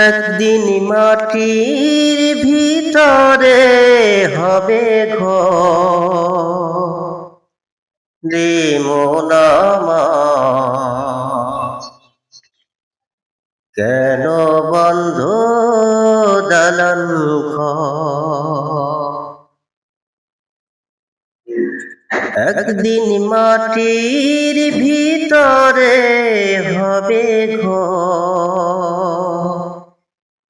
একদিন মাটির ভিতরে হবে ঘর রে মন আমার। কেন বন্ধ দালান ঘর? একদিন মাটির ভিতরে হবে ঘর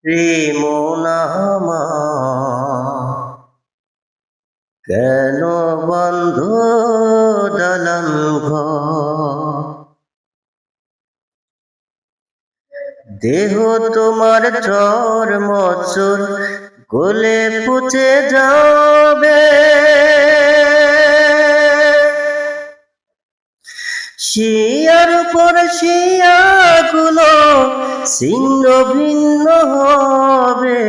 রে মন আমার। কেন বন্ধ দালান ঘর? দেহ তোমার চর মচর গলে পচে যাবে, শিয়ার উপর শিয়াগুলো ছিন্ন ভিন্ন হবে।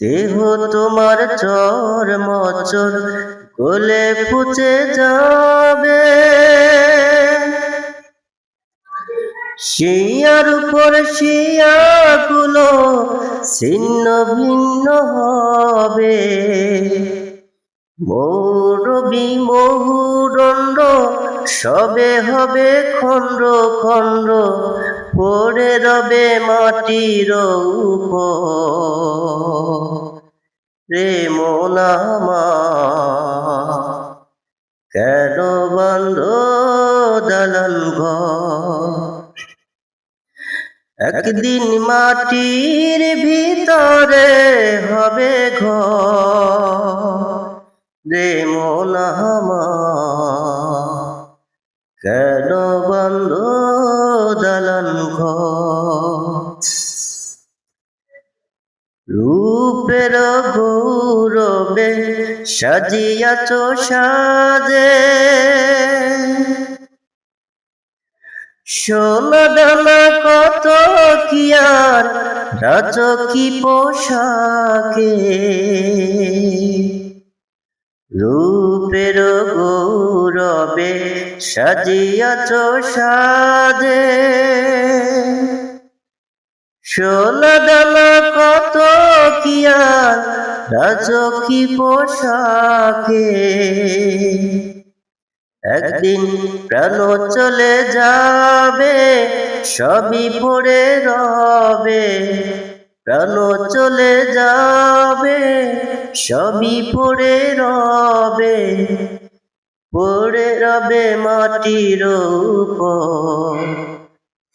দেহ তোমার চর মচর গলে পচে যাবে, শিয়ার উপর শিয়াগুলো ছিন্ন ভিন্ন হবে। মৌরবি মহুদণ্ড সবে হবে খণ্ড খণ্ড, পড়ে রবে মাটির উপর রে মন আমার। কেন বন্ধ দালান ঘর? একদিন মাটির ভিতরে হবে ঘর রে মন আমার। কেন বন্ধ দালান ঘর? রূপের গৌরবে সাজিয়াছ সাজে, সোনা দানা কত কি আর রাজকী পোশাকে। রূপের গৌরবে সাজিয়াছ সাজে, সোনা দানা কত কি আর রাজকী পোশাকে। একদিন প্রাণ চলে যাবে, সবই পড়ে রবে। প্রাণ চলে যাবে, সবই পড়ে রবে। পড়ে রবে মাটির উপর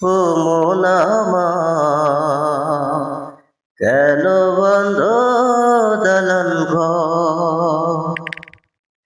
ও মন আমার। কেন